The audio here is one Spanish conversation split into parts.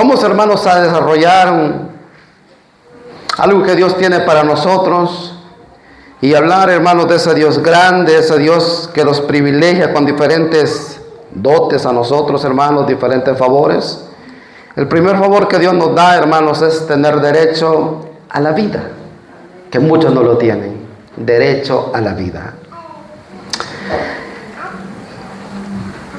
Vamos, hermanos, a desarrollar algo que Dios tiene para nosotros y hablar, hermanos, de ese Dios grande, ese Dios que nos privilegia con diferentes dotes a nosotros, hermanos, diferentes favores. El primer favor que Dios nos da, hermanos, es tener derecho a la vida, que muchos no lo tienen. Derecho a la vida.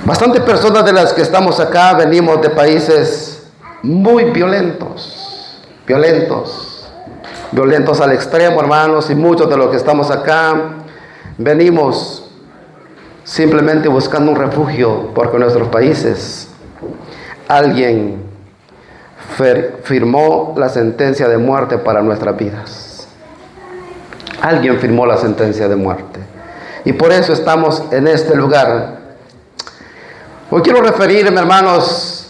Bastantes personas de las que estamos acá venimos de países muy violentos al extremo, hermanos, y muchos de los que estamos acá venimos simplemente buscando un refugio, porque en nuestros países alguien firmó la sentencia de muerte para nuestras vidas. Alguien firmó la sentencia de muerte. Y por eso estamos en este lugar. Hoy quiero referirme, hermanos,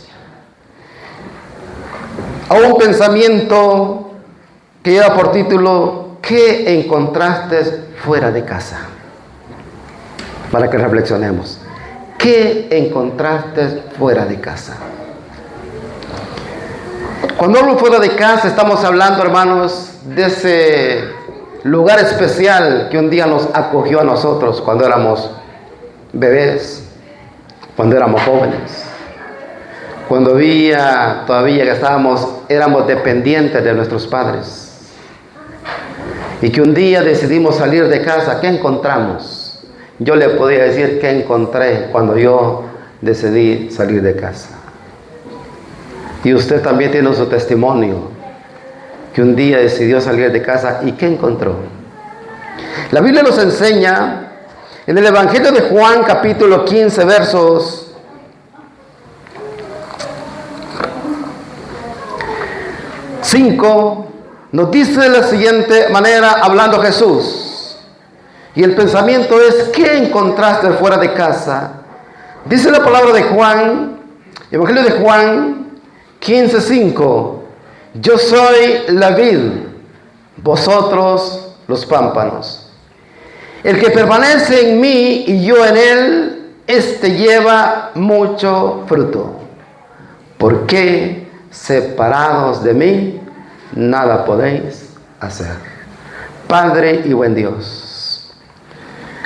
a un pensamiento que lleva por título ¿qué encontraste fuera de casa? Para que reflexionemos. ¿Qué encontraste fuera de casa? Cuando hablo fuera de casa, estamos hablando, hermanos, de ese lugar especial que un día nos acogió a nosotros cuando éramos bebés, cuando éramos jóvenes, cuando todavía que éramos dependientes de nuestros padres, y que un día decidimos salir de casa. ¿Qué encontramos? Yo le podía decir qué encontré cuando yo decidí salir de casa, y usted también tiene su testimonio, que un día decidió salir de casa y ¿qué encontró? La Biblia nos enseña en el Evangelio de Juan, capítulo 15, versos 5, nos dice de la siguiente manera, hablando Jesús, y el pensamiento es ¿qué encontraste fuera de casa? Dice la palabra de Juan, Evangelio de Juan 15, 5: yo soy la vid, vosotros los pámpanos. El que permanece en mí y yo en él, éste lleva mucho fruto. Porque separados de mí, nada podéis hacer. Padre y buen Dios,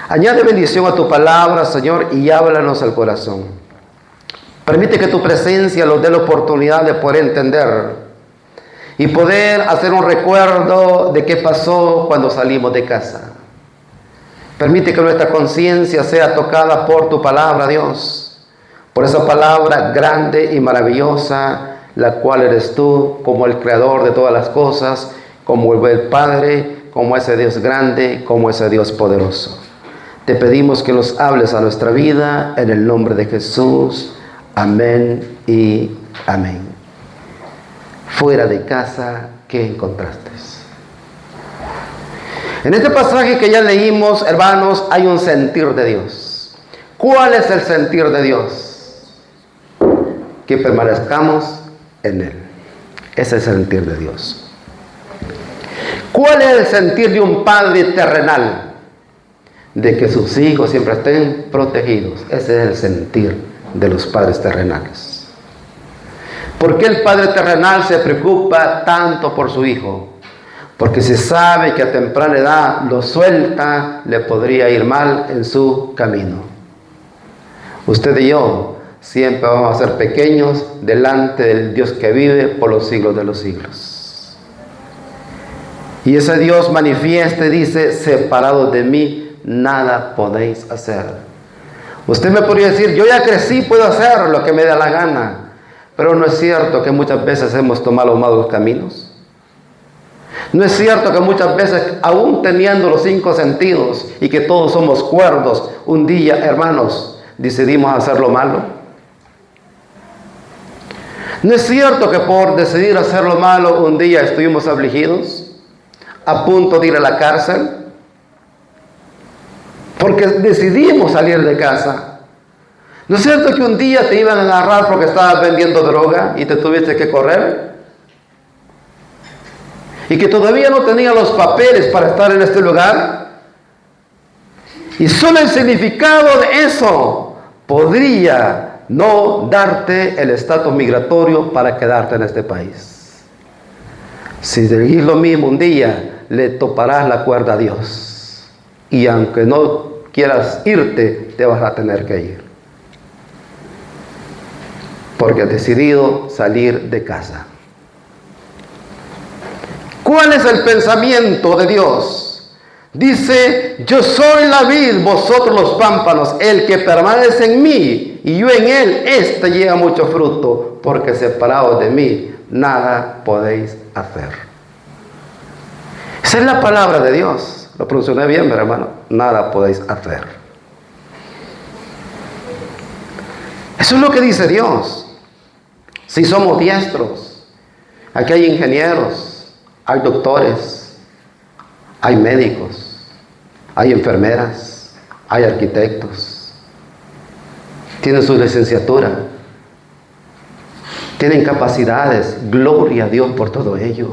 añade bendición a tu palabra, Señor, y háblanos al corazón. Permite que tu presencia nos dé la oportunidad de poder entender y poder hacer un recuerdo de qué pasó cuando salimos de casa. Permite que nuestra conciencia sea tocada por tu palabra, Dios, por esa palabra grande y maravillosa, la cual eres tú, como el creador de todas las cosas, como el Padre, como ese Dios grande, como ese Dios poderoso. Te pedimos que nos hables a nuestra vida en el nombre de Jesús. Amén y amén. Fuera de casa, ¿qué encontraste? En este pasaje que ya leímos, hermanos, hay un sentir de Dios. ¿Cuál es el sentir de Dios? Que permanezcamos en Él. Ese es el sentir de Dios. ¿Cuál es el sentir de un padre terrenal? De que sus hijos siempre estén protegidos. Ese es el sentir de los padres terrenales. ¿Por qué el padre terrenal se preocupa tanto por su hijo? Porque se sabe que a temprana edad lo suelta, le podría ir mal en su camino. Usted y yo siempre vamos a ser pequeños delante del Dios que vive por los siglos de los siglos. Y ese Dios manifiesta y dice, separados de mí, nada podéis hacer. Usted me podría decir, yo ya crecí, puedo hacer lo que me da la gana. Pero no es cierto que muchas veces hemos tomado malos caminos. No es cierto que muchas veces, aún teniendo los 5 sentidos y que todos somos cuerdos, un día, hermanos, decidimos hacer lo malo. No es cierto que por decidir hacer lo malo, un día estuvimos afligidos, a punto de ir a la cárcel, porque decidimos salir de casa. ¿No es cierto que un día te iban a agarrar porque estabas vendiendo droga y te tuviste que correr? Y que todavía no tenía los papeles para estar en este lugar. Y solo el significado de eso podría no darte el estatus migratorio para quedarte en este país. Si seguís lo mismo un día, le toparás la cuerda a Dios. Y aunque no quieras irte, te vas a tener que ir. Porque has decidido salir de casa. ¿Cuál es el pensamiento de Dios? Dice, yo soy la vid, vosotros los pámpanos. El que permanece en mí y yo en él, éste lleva mucho fruto, porque separados de mí, nada podéis hacer. Esa es la palabra de Dios. Lo pronuncié bien, mi hermano. Nada podéis hacer. Eso es lo que dice Dios. Si somos diestros, aquí hay ingenieros, hay doctores, hay médicos, hay enfermeras, hay arquitectos, tienen su licenciatura, tienen capacidades, gloria a Dios por todo ello.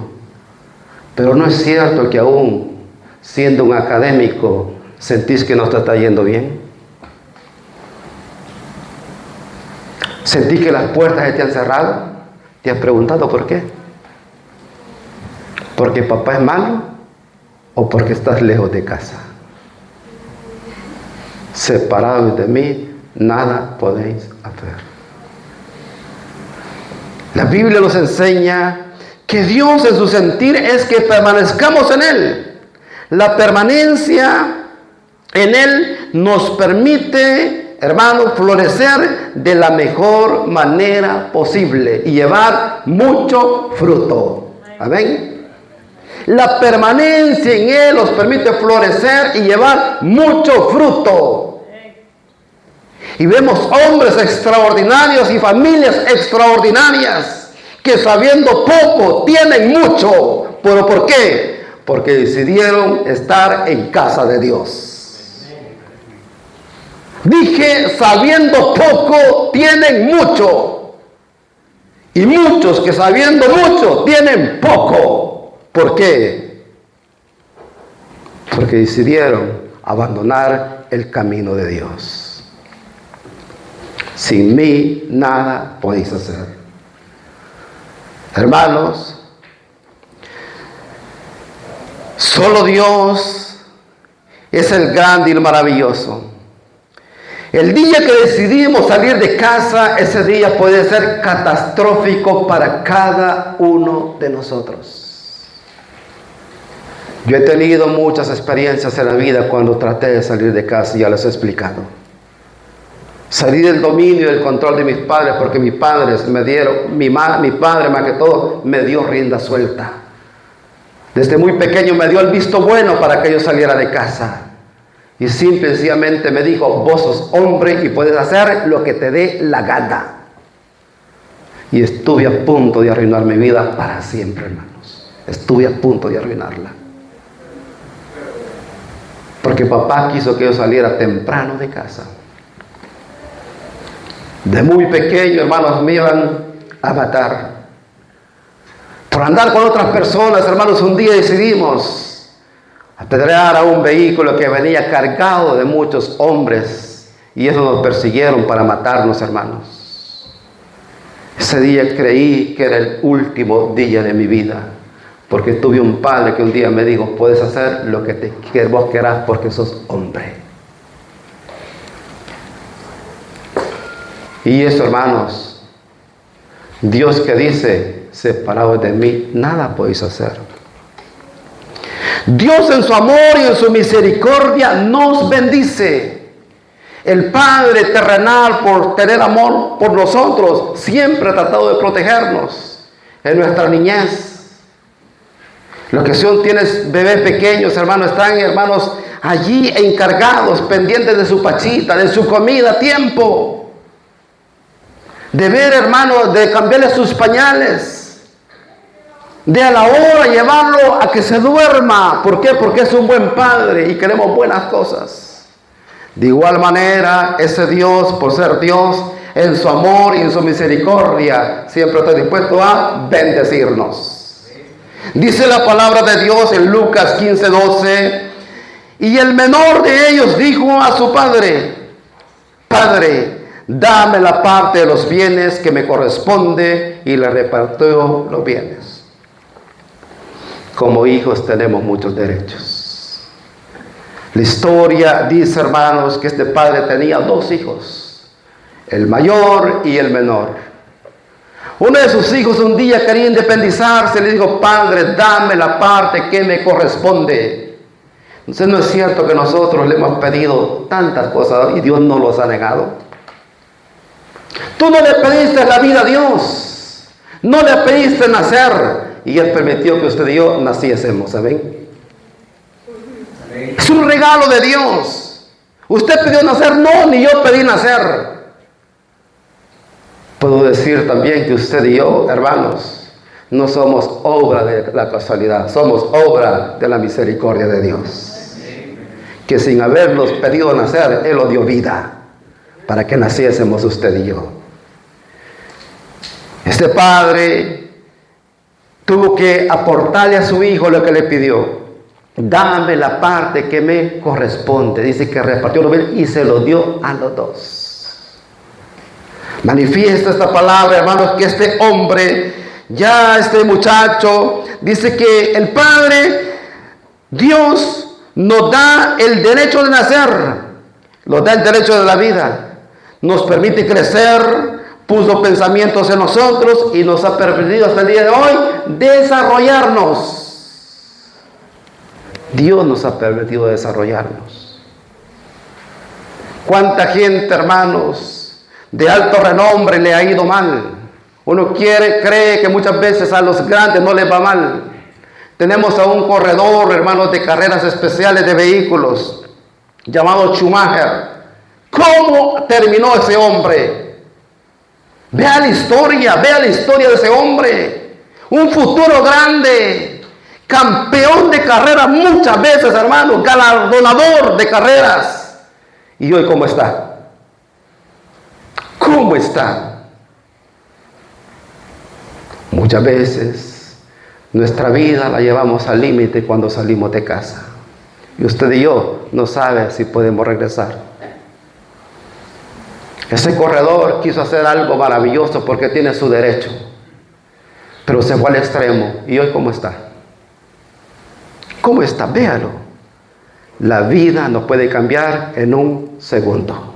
Pero no es cierto que aún siendo un académico sentís que no te está yendo bien. ¿Sentís que las puertas se te han cerrado? ¿Te has preguntado por qué? ¿Porque papá es malo o porque estás lejos de casa? Separados de mí, nada podéis hacer. La Biblia nos enseña que Dios en su sentir es que permanezcamos en Él. La permanencia en Él nos permite, hermanos, florecer de la mejor manera posible y llevar mucho fruto. Amén. La permanencia en Él nos permite florecer y llevar mucho fruto. Y vemos hombres extraordinarios y familias extraordinarias que sabiendo poco tienen mucho. ¿Pero por qué? Porque decidieron estar en casa de Dios. Dije, sabiendo poco tienen mucho. Y muchos que sabiendo mucho tienen poco. ¿Por qué? Porque decidieron abandonar el camino de Dios. Sin mí nada podéis hacer. Hermanos, solo Dios es el grande y el maravilloso. El día que decidimos salir de casa, ese día puede ser catastrófico para cada uno de nosotros. Yo he tenido muchas experiencias en la vida cuando traté de salir de casa, y ya les he explicado. Salí del dominio y del control de mis padres, porque mis padres me dieron, mi padre más que todo, me dio rienda suelta. Desde muy pequeño me dio el visto bueno para que yo saliera de casa. Y simple y sencillamente me dijo, vos sos hombre y puedes hacer lo que te dé la gana. Y estuve a punto de arruinar mi vida para siempre, hermanos. Estuve a punto de arruinarla. Porque papá quiso que yo saliera temprano de casa. De muy pequeño, hermanos, me iban a matar. Por andar con otras personas, hermanos, un día decidimos apedrear a un vehículo que venía cargado de muchos hombres. Y eso nos persiguieron para matarnos, hermanos. Ese día creí que era el último día de mi vida. Porque tuve un padre que un día me dijo, puedes hacer lo que vos querás porque sos hombre. Y eso, hermanos, Dios que dice, separados de mí, nada podéis hacer. Dios en su amor y en su misericordia nos bendice. El Padre terrenal, por tener amor por nosotros, siempre ha tratado de protegernos en nuestra niñez. Los que son tienes bebés pequeños, hermanos, están, hermanos, allí encargados, pendientes de su pachita, de su comida a tiempo. De ver, hermanos, de cambiarle sus pañales, de a la hora llevarlo a que se duerma. ¿Por qué? Porque es un buen padre y queremos buenas cosas. De igual manera, ese Dios, por ser Dios, en su amor y en su misericordia, siempre está dispuesto a bendecirnos. Dice la palabra de Dios en Lucas 15:12, y el menor de ellos dijo a su padre, Padre, dame la parte de los bienes que me corresponde, y le repartió los bienes. Como hijos tenemos muchos derechos. La historia dice, hermanos, que este padre tenía 2 hijos, el mayor y el menor. Uno de sus hijos un día quería independizarse, le dijo: padre, dame la parte que me corresponde. Entonces, ¿no es cierto que nosotros le hemos pedido tantas cosas y Dios no los ha negado? Tú no le pediste la vida a Dios, no le pediste nacer, y Él permitió que usted y yo naciésemos, ¿saben? Es un regalo de Dios. Usted pidió nacer, no, ni yo pedí nacer. Puedo decir también que usted y yo, hermanos, no somos obra de la casualidad, somos obra de la misericordia de Dios. Que sin habernos pedido nacer, Él nos dio vida para que naciésemos usted y yo. Este padre tuvo que aportarle a su hijo lo que le pidió. Dame la parte que me corresponde. Dice que repartió los bienes y se lo dio a los 2. Manifiesta esta palabra, hermanos, que este hombre, ya este muchacho, dice que el Padre, Dios, nos da el derecho de nacer, nos da el derecho de la vida, nos permite crecer, puso pensamientos en nosotros y nos ha permitido hasta el día de hoy desarrollarnos. Dios nos ha permitido desarrollarnos. ¿Cuánta gente, hermanos, de alto renombre le ha ido mal? Uno cree que muchas veces a los grandes no les va mal. Tenemos a un corredor, hermanos, de carreras especiales de vehículos, llamado Schumacher. ¿Cómo terminó ese hombre? Vea la historia de ese hombre. Un futuro grande, campeón de carreras muchas veces, hermanos, galardonador de carreras. ¿Y hoy cómo está? ¿Cómo está? Muchas veces nuestra vida la llevamos al límite cuando salimos de casa. Y usted y yo no sabe si podemos regresar. Ese corredor quiso hacer algo maravilloso porque tiene su derecho, pero se fue al extremo. ¿Y hoy cómo está? ¿Cómo está? Véalo. La vida no puede cambiar en un segundo.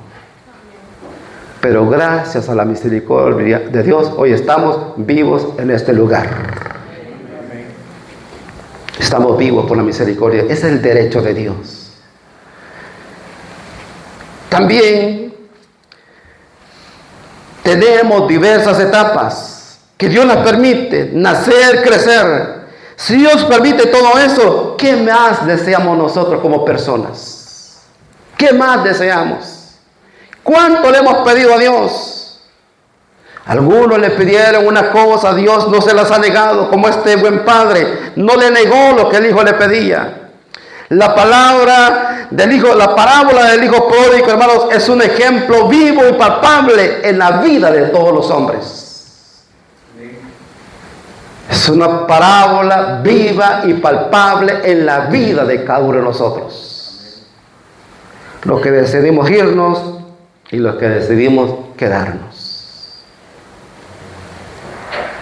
Pero gracias a la misericordia de Dios, hoy estamos vivos en este lugar. Estamos vivos por la misericordia. Ese es el derecho de Dios. También tenemos diversas etapas que Dios nos permite nacer, crecer. Si Dios permite todo eso, ¿qué más deseamos nosotros como personas? ¿Qué más deseamos? ¿Cuánto le hemos pedido a Dios? Algunos le pidieron una cosa, a Dios no se las ha negado, como este buen padre no le negó lo que el hijo le pedía. La parábola del hijo pródigo, hermanos, es un ejemplo vivo y palpable en la vida de todos los hombres. Es una parábola viva y palpable en la vida de cada uno de nosotros. Los que decidimos irnos y los que decidimos quedarnos.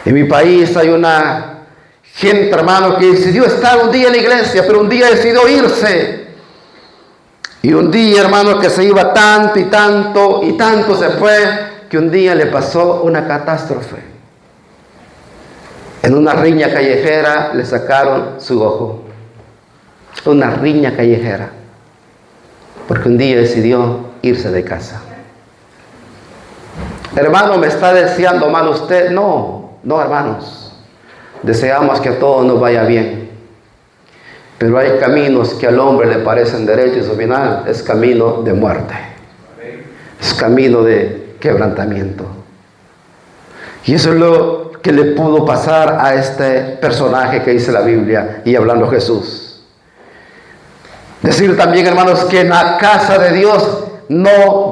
En mi país hay una gente, hermano, que decidió estar un día en la iglesia, pero un día decidió irse. Y un día, hermano, que se iba tanto y tanto y tanto se fue, que un día le pasó una catástrofe. En una riña callejera le sacaron su ojo. Una riña callejera. Porque un día decidió irse de casa. Hermano, ¿me está deseando mal usted? No, hermanos. Deseamos que a todos nos vaya bien. Pero hay caminos que al hombre le parecen derechos y su final es camino de muerte. Es camino de quebrantamiento. Y eso es lo que le pudo pasar a este personaje que dice la Biblia y hablando Jesús. Decir también, hermanos, que en la casa de Dios,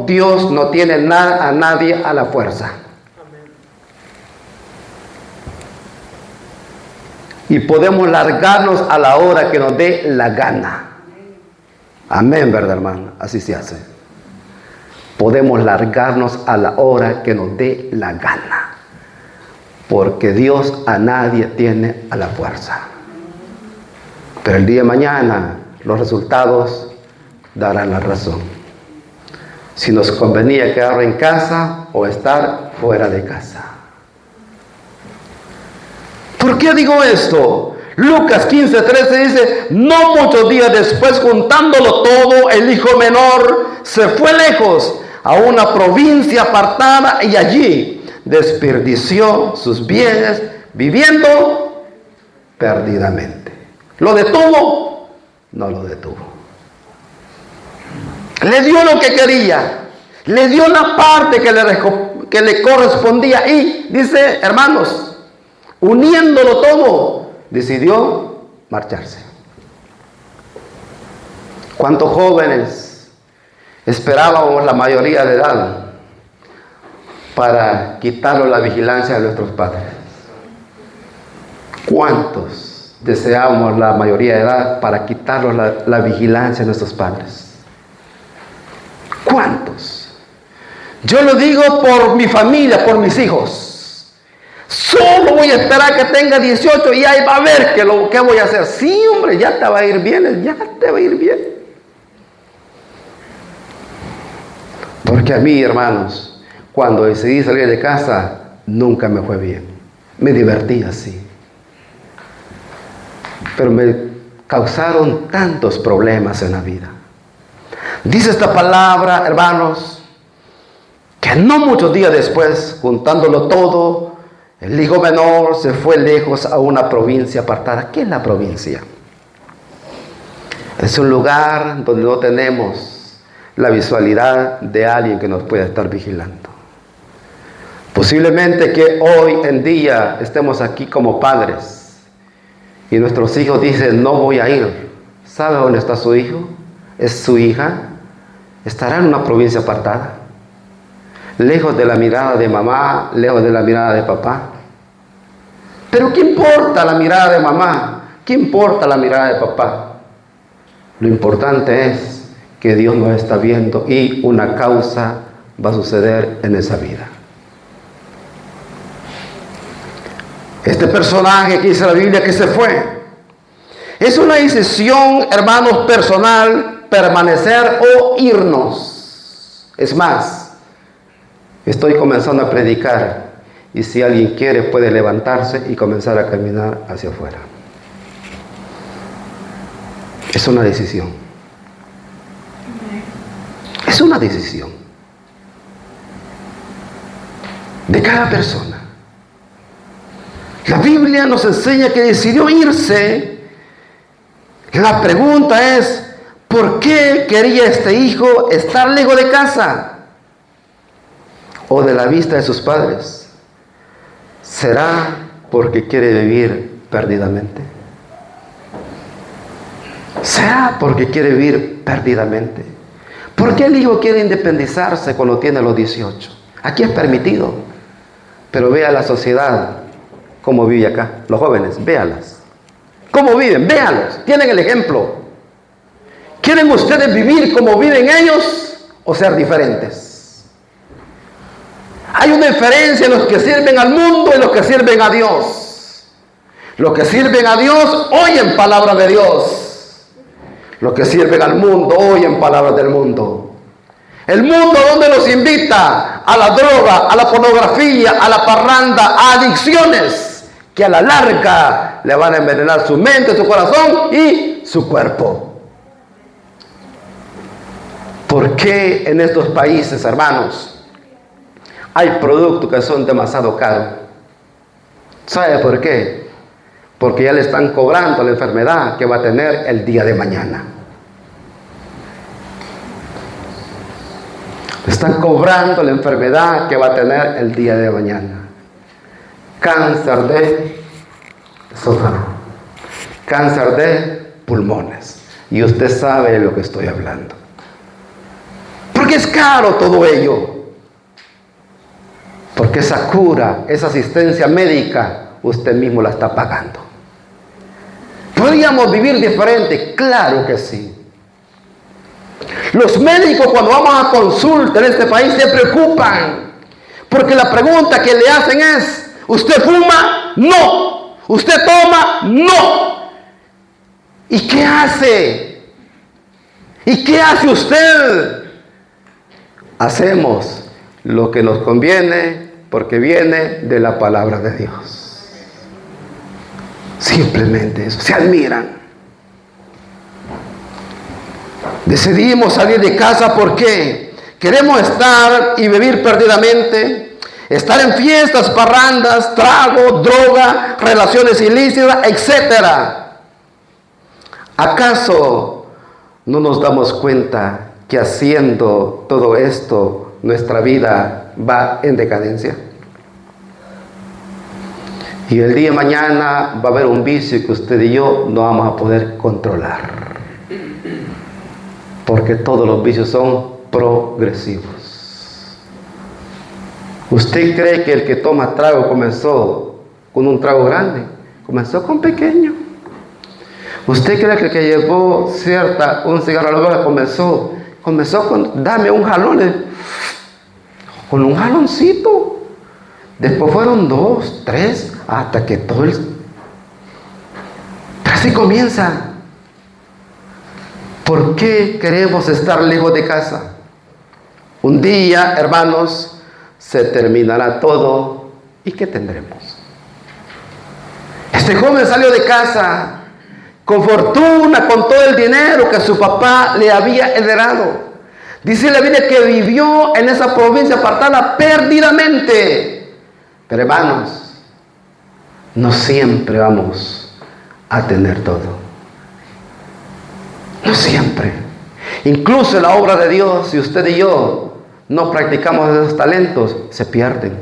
Dios no tiene a nadie a la fuerza. Y podemos largarnos a la hora que nos dé la gana. Amén, ¿verdad, hermano? Así se hace. podemos largarnos a la hora que nos dé la gana, porque Dios a nadie tiene a la fuerza. Pero el día de mañana los resultados darán la razón. Si nos convenía quedar en casa o estar fuera de casa. ¿Por qué digo esto? Lucas 15:13 dice: no muchos días después, juntándolo todo, el hijo menor se fue lejos a una provincia apartada y allí desperdició sus bienes viviendo perdidamente. ¿Lo detuvo? No lo detuvo. Le dio lo que quería, le dio la parte que le correspondía y, dice, hermanos, uniéndolo todo, decidió marcharse. ¿Cuántos jóvenes esperábamos la mayoría de edad para quitarnos la vigilancia de nuestros padres? ¿Cuántos deseábamos la mayoría de edad para quitarnos la vigilancia de nuestros padres? ¿Cuántos? Yo lo digo por mi familia, por mis hijos. Solo voy a esperar que tenga 18 y ahí va a ver qué voy a hacer. Sí, hombre, ya te va a ir bien, ya te va a ir bien. Porque a mí, hermanos, cuando decidí salir de casa, nunca me fue bien. Me divertí así. Pero me causaron tantos problemas en la vida. Dice esta palabra, hermanos, que no muchos días después, juntándolo todo, el hijo menor se fue lejos a una provincia apartada. ¿Qué es la provincia? Es un lugar donde no tenemos la visualidad de alguien que nos pueda estar vigilando. Posiblemente que hoy en día estemos aquí como padres y nuestros hijos dicen: no voy a ir. ¿Sabe dónde está su hijo? ¿Es su hija? Estará en una provincia apartada, lejos de la mirada de mamá, lejos de la mirada de papá. Pero ¿qué importa la mirada de mamá? ¿Qué importa la mirada de papá? Lo importante es que Dios nos está viendo y una causa va a suceder en esa vida. Este personaje que dice la Biblia que se fue, es una decisión, hermanos, personal, permanecer o irnos. Es más, estoy comenzando a predicar y si alguien quiere puede levantarse y comenzar a caminar hacia afuera. Es una decisión. Es una decisión de cada persona. La Biblia nos enseña que decidió irse. La pregunta es: ¿por qué quería este hijo estar lejos de casa o de la vista de sus padres? ¿Será porque quiere vivir perdidamente? ¿Será porque quiere vivir perdidamente? ¿Por qué el hijo quiere independizarse cuando tiene los 18? Aquí es permitido, pero vea la sociedad cómo vive acá. Los jóvenes, véalas. ¿Cómo viven? Véanlos, tienen el ejemplo. ¿Quieren ustedes vivir como viven ellos o ser diferentes? Hay una diferencia en los que sirven al mundo y los que sirven a Dios. Los que sirven a Dios oyen palabra de Dios. Los que sirven al mundo oyen palabras del mundo. El mundo, ¿dónde nos invita? A la droga, a la pornografía, a la parranda, a adicciones que a la larga le van a envenenar su mente, su corazón y su cuerpo. ¿Por qué en estos países, hermanos, hay productos que son demasiado caros? ¿Sabe por qué? Porque ya le están cobrando la enfermedad que va a tener el día de mañana. Le están cobrando la enfermedad que va a tener el día de mañana. Cáncer de esófago, cáncer de pulmones. Y usted sabe de lo que estoy hablando. Porque es caro todo ello. Porque esa cura, esa asistencia médica, usted mismo la está pagando. ¿Podríamos vivir diferente? Claro que sí. Los médicos cuando vamos a consulta en este país se preocupan, porque la pregunta que le hacen es: ¿usted fuma? No. ¿Usted toma? No. ¿Y qué hace? ¿Y qué hace usted? Hacemos lo que nos conviene porque viene de la palabra de Dios. Simplemente eso. Se admiran. Decidimos salir de casa porque queremos estar y vivir perdidamente, estar en fiestas, parrandas, trago, droga, relaciones ilícitas, etc. ¿Acaso no nos damos cuenta que haciendo todo esto nuestra vida va en decadencia? Y el día de mañana va a haber un vicio que usted y yo no vamos a poder controlar. Porque todos los vicios son progresivos. ¿Usted cree que el que toma trago comenzó con un trago grande? Comenzó con pequeño. ¿Usted cree que el que llevó un cigarro a la boca comenzó con dame un jalón? Con un jaloncito. Después fueron 2, 3, hasta que todo el... Así comienza. ¿Por qué queremos estar lejos de casa? Un día, hermanos, se terminará todo. ¿Y qué tendremos? Este joven salió de casa con fortuna, con todo el dinero que su papá le había heredado. Dice la Biblia que vivió en esa provincia apartada perdidamente. Pero hermanos, no siempre vamos a tener todo. No siempre. Incluso en la obra de Dios, si usted y yo no practicamos esos talentos, se pierden.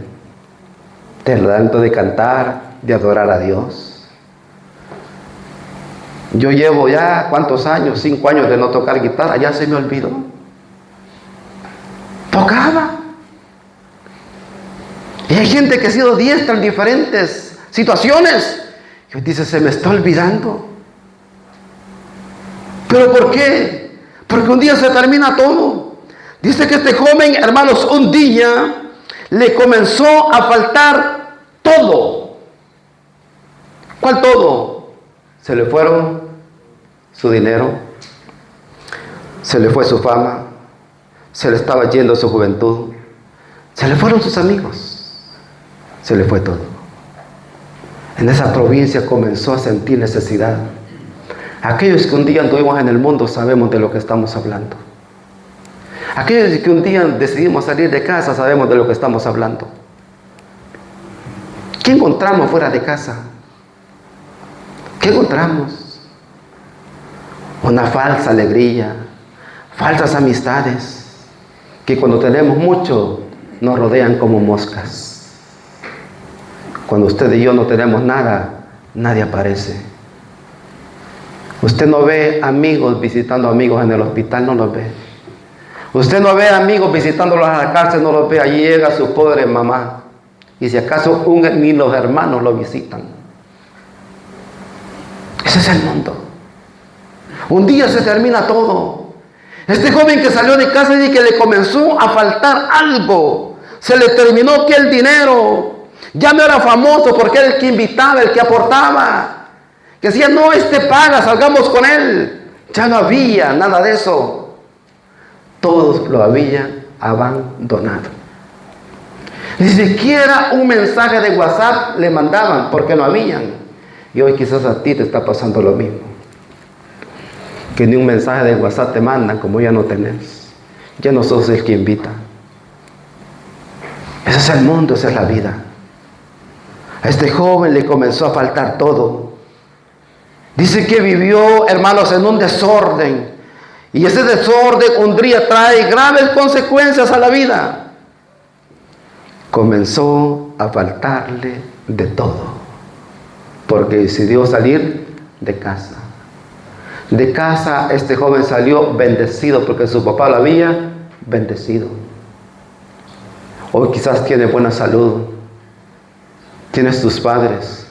El talento de cantar, de adorar a Dios. Yo llevo ya, ¿cuántos años? 5 años de no tocar guitarra, ya se me olvidó. Tocaba. Y hay gente que ha sido diestra en diferentes situaciones. Y dice, se me está olvidando. ¿Pero por qué? Porque un día se termina todo. Dice que este joven, hermanos, un día le comenzó a faltar todo. ¿Cuál todo? Se le fueron su dinero, se le fue su fama, se le estaba yendo su juventud, se le fueron sus amigos, se le fue todo. En esa provincia comenzó a sentir necesidad. Aquellos que un día anduvimos en el mundo sabemos de lo que estamos hablando. Aquellos que un día decidimos salir de casa sabemos de lo que estamos hablando. ¿Qué encontramos fuera de casa? ¿Qué encontramos? Una falsa alegría, falsas amistades, que cuando tenemos mucho nos rodean como moscas. Cuando usted y yo no tenemos nada, nadie aparece. Usted no ve amigos visitando amigos en el hospital, no los ve. Usted no ve amigos visitándolos a la cárcel, no los ve. Allí llega su pobre mamá. Y si acaso ni los hermanos lo visitan. Ese es el mundo. Un día se termina todo. Este joven que salió de casa y que le comenzó a faltar algo. Se le terminó que el dinero. Ya no era famoso porque era el que invitaba, el que aportaba. Que decía, no, paga, salgamos con él. Ya no había nada de eso. Todos lo habían abandonado. Ni siquiera un mensaje de WhatsApp le mandaban porque no habían. Y hoy quizás a ti te está pasando lo mismo. Que ni un mensaje de WhatsApp te mandan, como ya no tenés. Ya no sos el que invita. Ese es el mundo, esa es la vida. A este joven le comenzó a faltar todo. Dice que vivió, hermanos, en un desorden. Y ese desorden un día trae graves consecuencias a la vida. Comenzó a faltarle de todo. Porque decidió salir de casa. De casa este joven salió bendecido porque su papá lo había bendecido. Hoy quizás tiene buena salud. Tienes tus padres.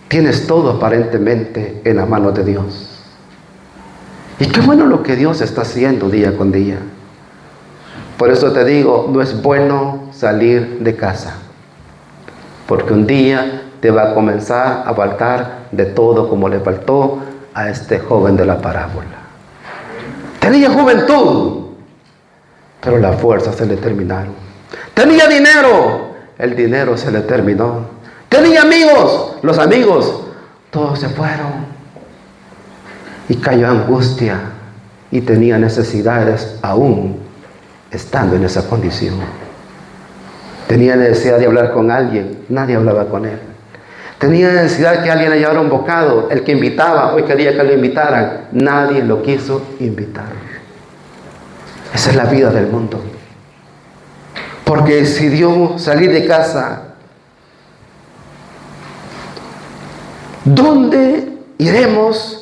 Tienes todo aparentemente en la mano de Dios. Y qué bueno lo que Dios está haciendo día con día. Por eso te digo, no es bueno salir de casa, porque un día te va a comenzar a faltar de todo, como le faltó a este joven de la parábola. Tenía juventud, pero las fuerzas se le terminaron. Tenía dinero, el dinero se le terminó. Tenía amigos, los amigos, todos se fueron. Y cayó en angustia y tenía necesidades aún estando en esa condición. Tenía necesidad de hablar con alguien, nadie hablaba con él. Tenía necesidad que alguien le llevara un bocado, el que invitaba, hoy quería que lo invitaran, nadie lo quiso invitar. Esa es la vida del mundo. Porque decidió salir de casa. ¿Dónde iremos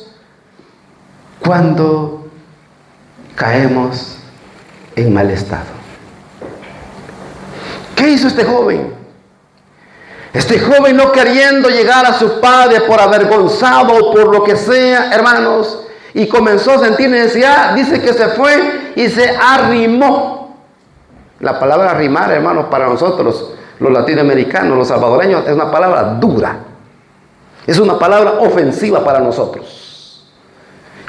cuando caemos en mal estado? ¿Qué hizo este joven? Este joven, no queriendo llegar a su padre por avergonzado o por lo que sea, hermanos, y comenzó a sentir necesidad, dice que se fue y se arrimó. La palabra arrimar, hermanos, para nosotros, los latinoamericanos, los salvadoreños, es una palabra dura. Es una palabra ofensiva para nosotros.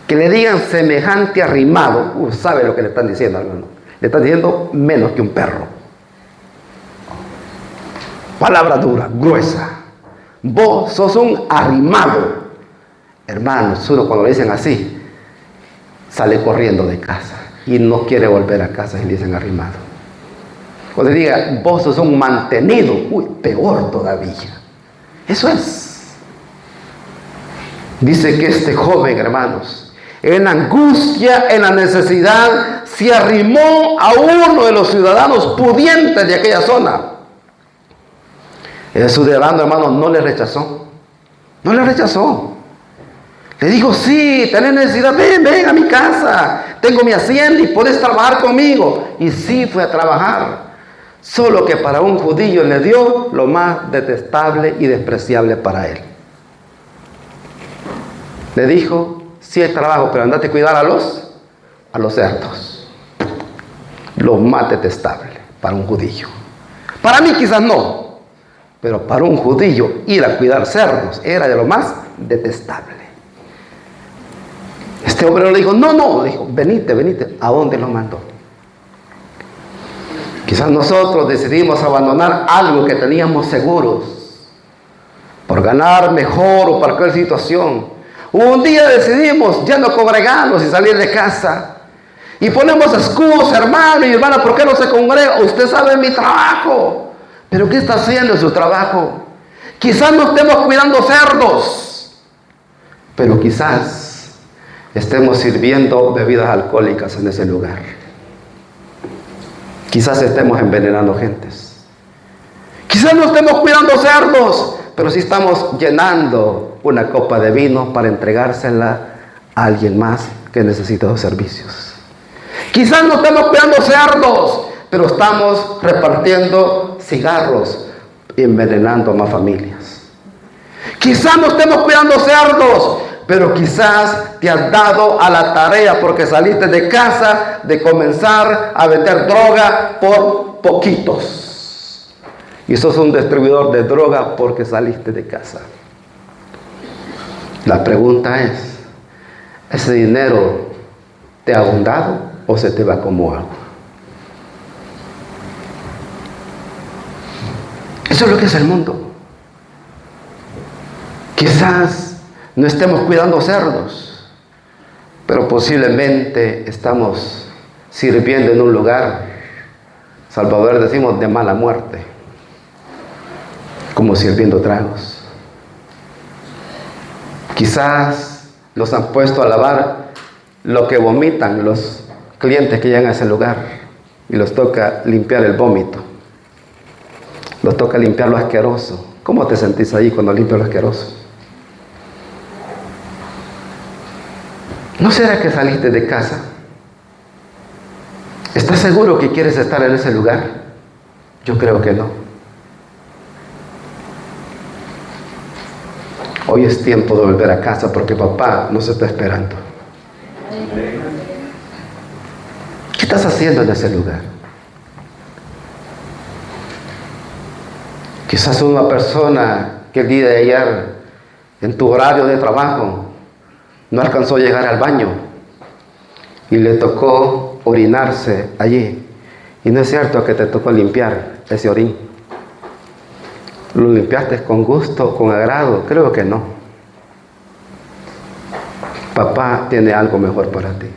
Que le digan semejante arrimado, sabe lo que le están diciendo, hermano. Le están diciendo menos que un perro. Palabra dura, gruesa. Vos sos un arrimado. Hermanos, uno cuando le dicen así, sale corriendo de casa y no quiere volver a casa y le dicen arrimado. Cuando diga, vos sos un mantenido, peor todavía. Eso es. Dice que este joven, hermanos, en angustia, en la necesidad, se arrimó a uno de los ciudadanos pudientes de aquella zona. El ciudadano, hermano, no le rechazó. No le rechazó. Le dijo, sí, tenés necesidad, ven a mi casa. Tengo mi hacienda y podés trabajar conmigo. Y sí fue a trabajar. Solo que para un judío le dio lo más detestable y despreciable para él. Le dijo, sí hay trabajo, pero andate a cuidar a los cerdos. Lo más detestable para un judío. Para mí quizás no. Pero para un judío ir a cuidar cerdos era de lo más detestable. Este hombre le dijo, no, le dijo, venite. ¿A dónde lo mandó? Quizás nosotros decidimos abandonar algo que teníamos seguros por ganar mejor o para cualquier situación. Un día decidimos ya no congregarnos y salir de casa. Y ponemos excusas, hermano y hermana, ¿por qué no se congrega? Usted sabe mi trabajo. ¿Pero qué está haciendo en su trabajo? Quizás no estemos cuidando cerdos, pero quizás estemos sirviendo bebidas alcohólicas en ese lugar. Quizás estemos envenenando gentes. Quizás no estemos cuidando cerdos, pero sí estamos llenando una copa de vino para entregársela a alguien más que necesita los servicios. Quizás no estemos cuidando cerdos, pero estamos repartiendo cigarros y envenenando a más familias. Quizás no estemos cuidando cerdos, pero quizás te has dado a la tarea porque saliste de casa de comenzar a vender droga por poquitos. Y sos un distribuidor de droga porque saliste de casa. La pregunta es, ¿ese dinero te ha abundado o se te va como agua? Eso es lo que es el mundo. Quizás no estemos cuidando cerdos, pero posiblemente estamos sirviendo en un lugar, Salvador decimos, de mala muerte, como sirviendo tragos. Quizás los han puesto a lavar lo que vomitan los clientes que llegan a ese lugar y los toca limpiar el vómito. Los toca limpiar lo asqueroso. ¿Cómo te sentís ahí cuando limpias lo asqueroso? ¿No será que saliste de casa? ¿Estás seguro que quieres estar en ese lugar? Yo creo que no. Hoy es tiempo de volver a casa porque papá nos está esperando. ¿Qué estás haciendo en ese lugar? Quizás una persona que el día de ayer, en tu horario de trabajo, no alcanzó a llegar al baño y le tocó orinarse allí. Y no es cierto que te tocó limpiar ese orín. ¿Lo limpiaste con gusto, con agrado? Creo que no. Papá tiene algo mejor para ti.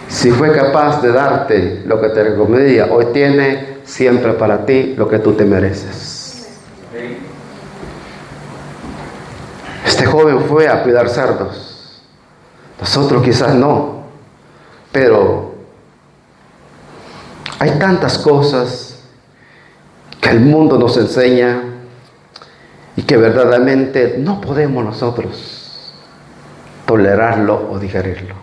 Si fue capaz de darte lo que te recomendía, hoy tiene siempre para ti lo que tú te mereces. Este joven fue a cuidar cerdos. Nosotros quizás no, pero hay tantas cosas que el mundo nos enseña y que verdaderamente no podemos nosotros tolerarlo o digerirlo.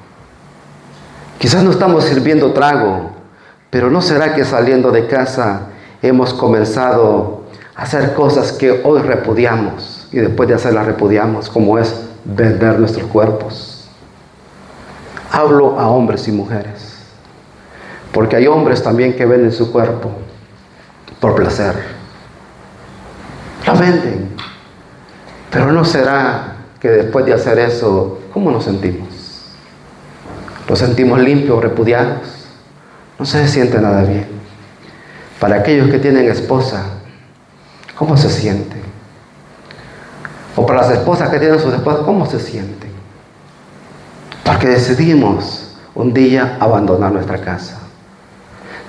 Quizás no estamos sirviendo trago, pero ¿no será que saliendo de casa hemos comenzado a hacer cosas que hoy repudiamos y después de hacerlas repudiamos, como es vender nuestros cuerpos? Hablo a hombres y mujeres, porque hay hombres también que venden su cuerpo por placer. Lo venden, pero ¿no será que después de hacer eso, cómo nos sentimos? ¿Nos sentimos limpios, repudiados? No se siente nada bien. Para aquellos que tienen esposa, ¿cómo se sienten? O para las esposas que tienen sus esposas, ¿cómo se sienten? Porque decidimos un día abandonar nuestra casa.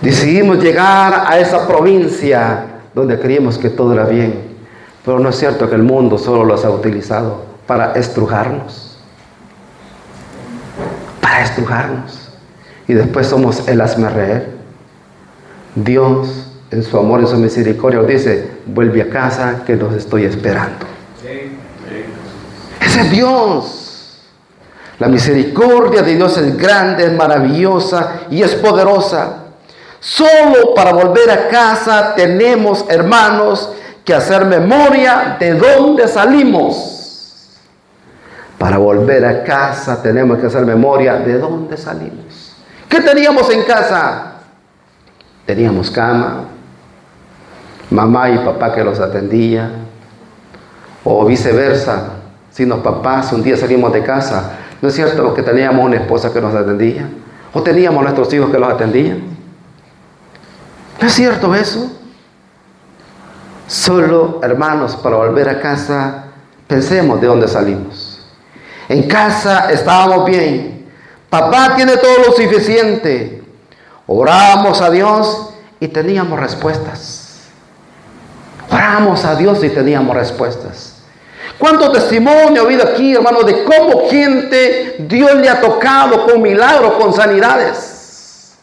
Decidimos llegar a esa provincia donde creíamos que todo era bien. Pero no es cierto que el mundo solo los ha utilizado para estrujarnos. Para estrujarnos. Y después somos el hazmerreír. Dios, en su amor y su misericordia, dice: vuelve a casa que los estoy esperando. Ese es Dios. La misericordia de Dios es grande, es maravillosa y es poderosa. Solo para volver a casa tenemos, hermanos, que hacer memoria de dónde salimos. Para volver a casa tenemos que hacer memoria de dónde salimos. ¿Qué teníamos en casa? Teníamos cama, mamá y papá que los atendían, o viceversa. Si los papás un día salimos de casa, ¿no es cierto que teníamos una esposa que nos atendía? ¿O teníamos nuestros hijos que los atendían? ¿No es cierto eso? Solo, hermanos, para volver a casa, pensemos de dónde salimos. En casa estábamos bien. Papá tiene todo lo suficiente. Oramos a Dios y teníamos respuestas. Oramos a Dios y teníamos respuestas. ¿Cuánto testimonio ha habido aquí, hermanos, de cómo gente Dios le ha tocado con milagros, con sanidades?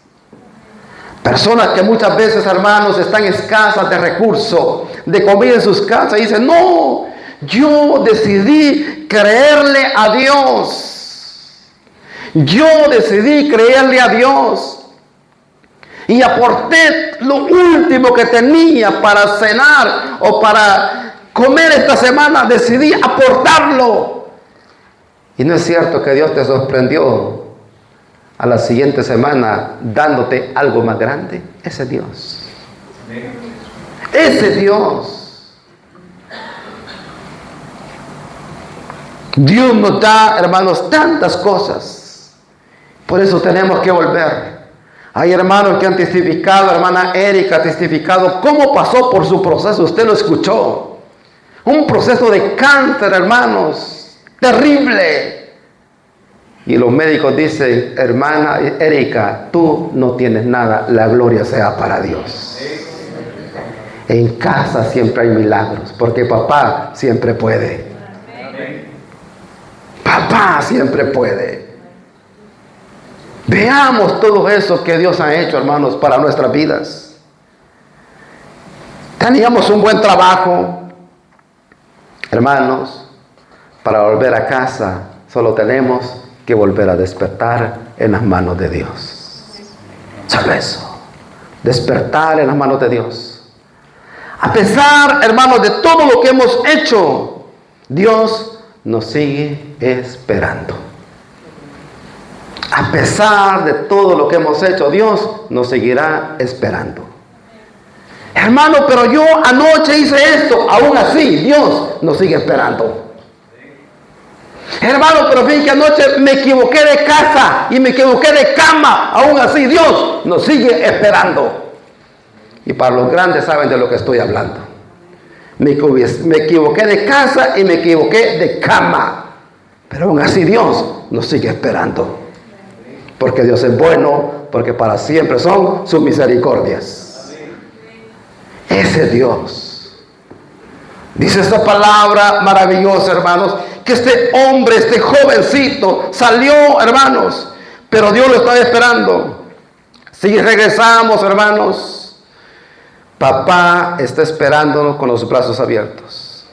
Personas que muchas veces, hermanos, están escasas de recursos, de comida en sus casas, y dicen: no, yo decidí creerle a Dios. Yo decidí creerle a Dios. Y aporté lo último que tenía para cenar o para comer esta semana. Decidí aportarlo. Y no es cierto que Dios te sorprendió a la siguiente semana dándote algo más grande. Ese es Dios. Ese es Dios. Dios nos da, hermanos, tantas cosas. Por eso tenemos que volver. Hay hermanos que han testificado, hermana Erika ha testificado cómo pasó por su proceso. Usted lo escuchó. Un proceso de cáncer, hermanos, terrible. Y los médicos dicen: hermana Erika, tú no tienes nada, la gloria sea para Dios. En casa siempre hay milagros, porque papá siempre puede. Papá siempre puede. Veamos todo eso que Dios ha hecho, hermanos, para nuestras vidas. Teníamos un buen trabajo, hermanos. Para volver a casa solo tenemos que volver a despertar en las manos de Dios. Solo eso. Despertar en las manos de Dios. A pesar, hermanos, de todo lo que hemos hecho, Dios nos sigue esperando. A pesar de todo lo que hemos hecho, Dios nos seguirá esperando. Hermano, pero yo anoche hice esto, aún así Dios nos sigue esperando. Hermano, pero fíjense que anoche me equivoqué de casa y me equivoqué de cama, aún así Dios nos sigue esperando. Y para los grandes saben de lo que estoy hablando. Me equivoqué de casa y me equivoqué de cama, pero aún así Dios nos sigue esperando. Porque Dios es bueno, porque para siempre son sus misericordias. Ese Dios. Dice esta palabra maravillosa, hermanos, que este hombre, este jovencito, salió, hermanos, pero Dios lo estaba esperando. Si regresamos, hermanos, papá está esperándonos con los brazos abiertos.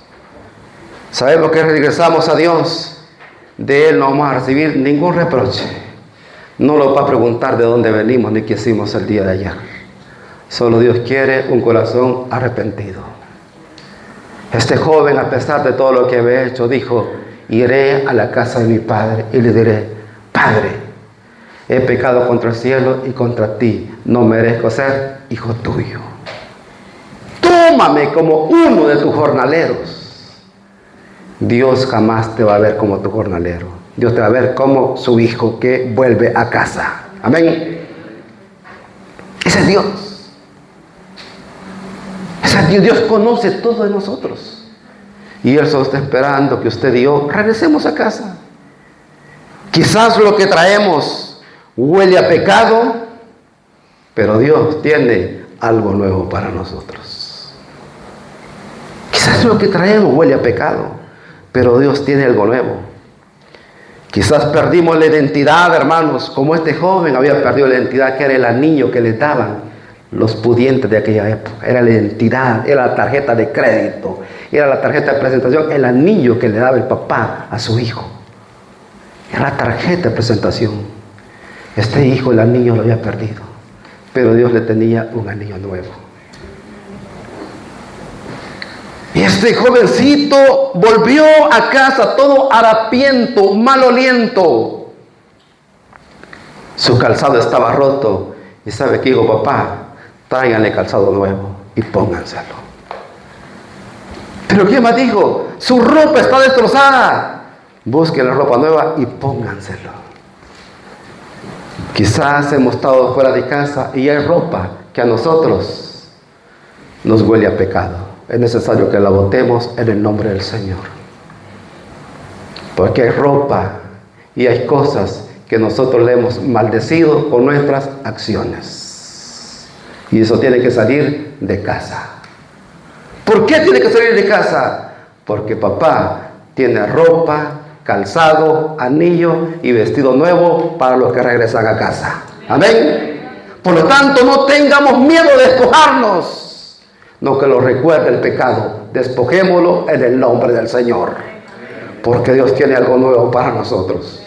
Sabemos que regresamos a Dios, de Él no vamos a recibir ningún reproche. No nos va a preguntar de dónde venimos ni qué hicimos el día de ayer. Solo Dios quiere un corazón arrepentido. Este joven, a pesar de todo lo que había hecho, dijo: iré a la casa de mi padre y le diré: Padre, he pecado contra el cielo y contra ti, no merezco ser hijo tuyo. Tómame como uno de tus jornaleros. Dios jamás te va a ver como tu jornalero. Dios te va a ver como su hijo que vuelve a casa. Amén. Ese es Dios. Ese es Dios. Dios conoce todo de nosotros. Y Él solo está esperando que usted y yo regresemos a casa. Quizás lo que traemos huele a pecado, pero Dios tiene algo nuevo para nosotros. Quizás lo que traemos huele a pecado, pero Dios tiene algo nuevo. Quizás perdimos la identidad, hermanos, como este joven había perdido la identidad, que era el anillo que le daban los pudientes de aquella época. Era la identidad, era la tarjeta de crédito, era la tarjeta de presentación, el anillo que le daba el papá a su hijo. Era la tarjeta de presentación. Este hijo, el anillo lo había perdido, pero Dios le tenía un anillo nuevo. Y este jovencito volvió a casa todo harapiento, maloliento. Su calzado estaba roto. Y sabe que dijo: papá, tráiganle calzado nuevo y pónganselo. Pero ¿quién más dijo? Su ropa está destrozada. Busquen la ropa nueva y pónganselo. Quizás hemos estado fuera de casa y hay ropa que a nosotros nos huele a pecado. Es necesario que la botemos en el nombre del Señor. Porque hay ropa y hay cosas que nosotros le hemos maldecido con nuestras acciones. Y eso tiene que salir de casa. ¿Por qué tiene que salir de casa? Porque papá tiene ropa, calzado, anillo y vestido nuevo para los que regresan a casa. Amén. Por lo tanto, no tengamos miedo de despojarnos. No que lo recuerde el pecado. Despojémoslo en el nombre del Señor. Porque Dios tiene algo nuevo para nosotros.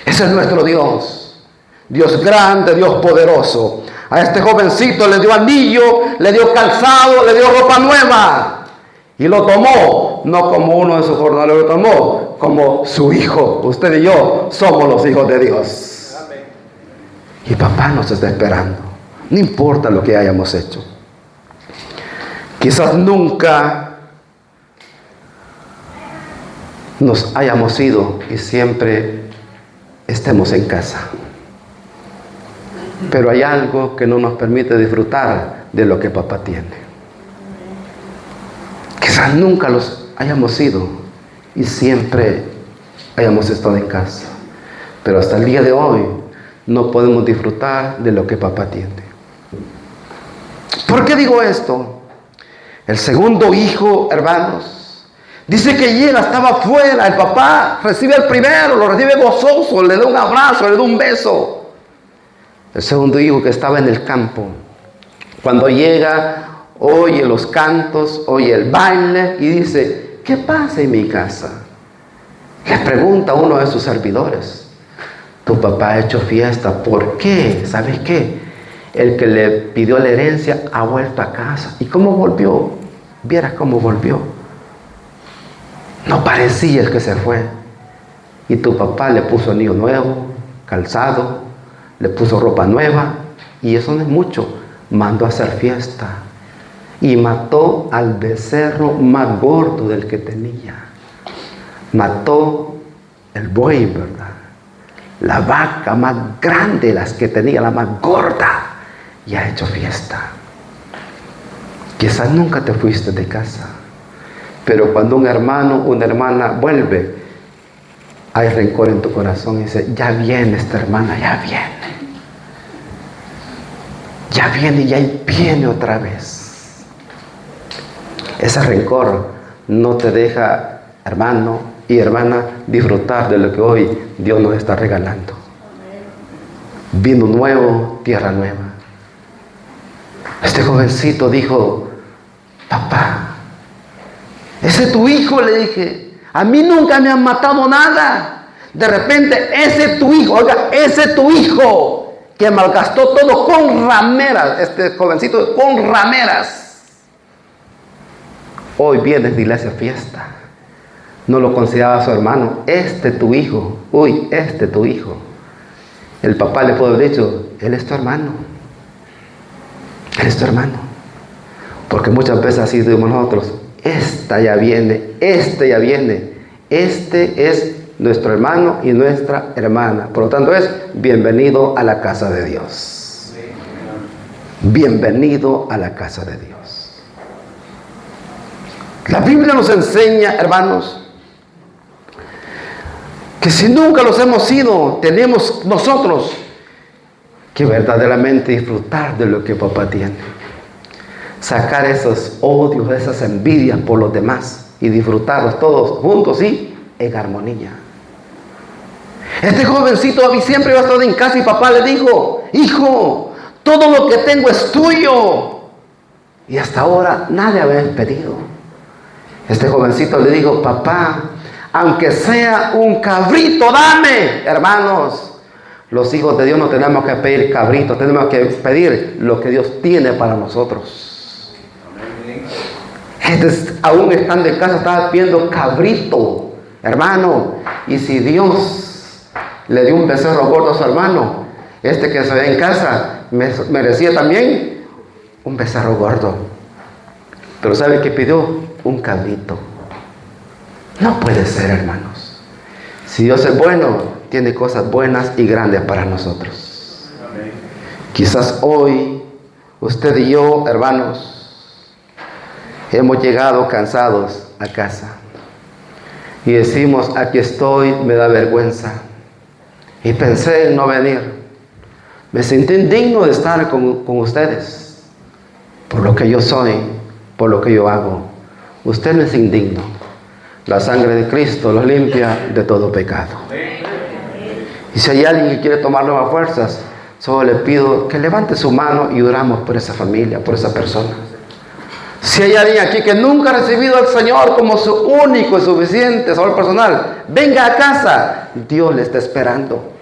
Ese es nuestro Dios. Dios grande, Dios poderoso. A este jovencito le dio anillo, le dio calzado, le dio ropa nueva. Y lo tomó, no como uno de sus jornaleros, lo tomó como su hijo. Usted y yo somos los hijos de Dios. Y papá nos está esperando. No importa lo que hayamos hecho. Quizás nunca nos hayamos ido y siempre estemos en casa. Pero hay algo que no nos permite disfrutar de lo que papá tiene. Quizás nunca los hayamos ido y siempre hayamos estado en casa. Pero hasta el día de hoy no podemos disfrutar de lo que papá tiene. ¿Por qué digo esto? El segundo hijo, hermanos, dice que llega, estaba afuera. El papá recibe al primero, lo recibe gozoso, le da un abrazo, le da un beso. El segundo hijo, que estaba en el campo, cuando llega, oye los cantos, oye el baile y dice: ¿qué pasa en mi casa? Le pregunta a uno de sus servidores: tu papá ha hecho fiesta, ¿por qué? ¿Sabes qué? El que le pidió la herencia ha vuelto a casa. ¿Y cómo volvió? Vieras cómo volvió. No parecía el que se fue. Y tu papá le puso anillo nuevo, calzado, le puso ropa nueva, y eso no es mucho, mandó a hacer fiesta y mató al becerro más gordo del que tenía. Mató el buey, ¿verdad? La vaca más grande, las que tenía, la más gorda, y ha hecho fiesta. Quizás nunca te fuiste de casa, pero cuando un hermano, una hermana vuelve, hay rencor en tu corazón y dice, ya viene esta hermana, ya viene y ya viene otra vez. Ese rencor no te deja, hermano y hermana, disfrutar de lo que hoy Dios nos está regalando. Vino nuevo, tierra nueva. Este jovencito dijo, papá, ese es tu hijo, le dije. A mí nunca me han matado nada. De repente, ese es tu hijo, oiga, ese es tu hijo, que malgastó todo con rameras, este jovencito con rameras. Hoy vienes de iglesia fiesta. No lo consideraba su hermano. Este es tu hijo. Uy, este es tu hijo. El papá le puede haber dicho, él es tu hermano. Él es tu hermano. Porque muchas veces así decimos nosotros, esta ya viene, este ya viene. Este es nuestro hermano y nuestra hermana. Por lo tanto es bienvenido a la casa de Dios. Bienvenido a la casa de Dios. La Biblia nos enseña, hermanos, que si nunca los hemos sido, tenemos nosotros que verdaderamente disfrutar de lo que papá tiene. Sacar esos odios, esas envidias por los demás y disfrutarlos todos juntos y en armonía. Este jovencito siempre iba a estar en casa y papá le dijo, hijo, todo lo que tengo es tuyo. Y hasta ahora nadie había pedido. Este jovencito le dijo, papá, aunque sea un cabrito, dame. Hermanos, los hijos de Dios no tenemos que pedir cabritos, tenemos que pedir lo que Dios tiene para nosotros. Aún estando en casa, estaba pidiendo cabrito, hermano. Y si Dios le dio un becerro gordo a su hermano, este que se ve en casa merecía también un becerro gordo. Pero ¿sabe qué pidió? Un cabrito. No puede ser, hermanos. Si Dios es bueno, tiene cosas buenas y grandes para nosotros. Amén. Quizás hoy, usted y yo, hermanos, hemos llegado cansados a casa y decimos, aquí estoy, me da vergüenza. Y pensé en no venir. Me sentí indigno de estar con ustedes, por lo que yo soy, por lo que yo hago. Usted no es indigno. La sangre de Cristo los limpia de todo pecado. Y si hay alguien que quiere tomar nuevas fuerzas, solo le pido que levante su mano y oramos por esa familia, por esa persona. Si hay alguien aquí que nunca ha recibido al Señor como su único y suficiente Salvador personal, venga a casa. Dios le está esperando.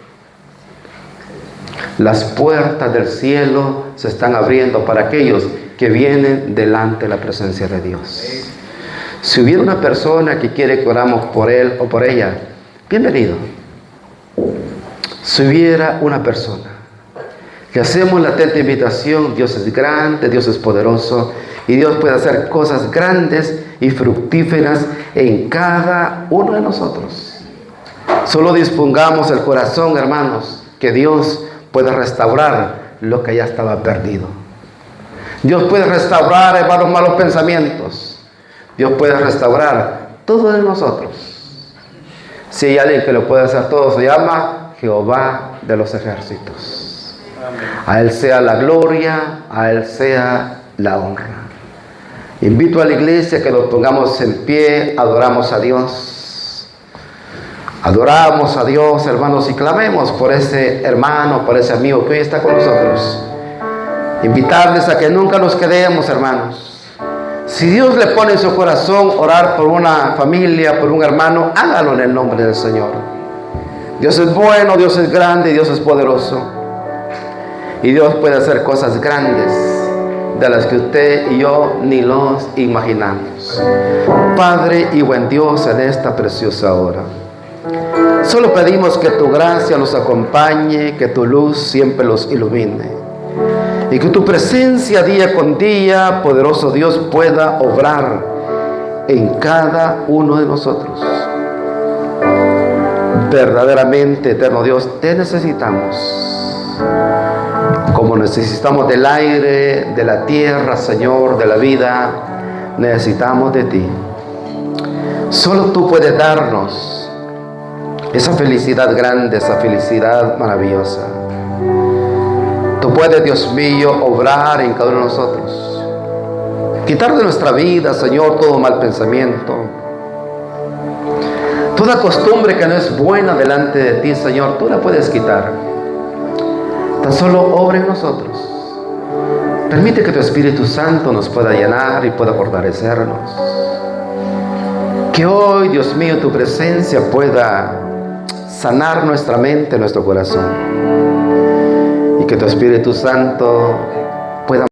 Las puertas del cielo se están abriendo para aquellos que vienen delante de la presencia de Dios. Si hubiera una persona que quiere que oramos por él o por ella, bienvenido. Si hubiera una persona, le hacemos la atenta invitación. Dios es grande, Dios es poderoso y Dios puede hacer cosas grandes y fructíferas en cada uno de nosotros. Solo dispongamos el corazón, hermanos, que Dios puede restaurar lo que ya estaba perdido. Dios puede restaurar, hermanos, malos pensamientos. Dios puede restaurar todo de nosotros. Si hay alguien que lo puede hacer todo, se llama Jehová de los ejércitos. A Él sea la gloria, a Él sea la honra. Invito a la iglesia que nos pongamos en pie, adoramos a Dios. Adoramos a Dios, hermanos, y clamemos por ese hermano, por ese amigo que hoy está con nosotros. Invitarles a que nunca nos quedemos, hermanos. Si Dios le pone en su corazón orar por una familia, por un hermano, hágalo en el nombre del Señor. Dios es bueno, Dios es grande, Dios es poderoso. Y Dios puede hacer cosas grandes de las que usted y yo ni los imaginamos. Padre y buen Dios, en esta preciosa hora, Solo pedimos que tu gracia los acompañe, que tu luz siempre los ilumine. Y que tu presencia día con día, poderoso Dios, pueda obrar en cada uno de nosotros. Verdaderamente, eterno Dios, te necesitamos. Como necesitamos del aire, de la tierra, Señor, de la vida, necesitamos de ti. Solo tú puedes darnos esa felicidad grande, esa felicidad maravillosa. Tú puedes, Dios mío, obrar en cada uno de nosotros. Quitar de nuestra vida, Señor, todo mal pensamiento. Toda costumbre que no es buena delante de ti, Señor, tú la puedes quitar. Tan solo obra en nosotros. Permite que tu Espíritu Santo nos pueda llenar y pueda fortalecernos. Que hoy, Dios mío, tu presencia pueda sanar nuestra mente, nuestro corazón. Y que tu Espíritu Santo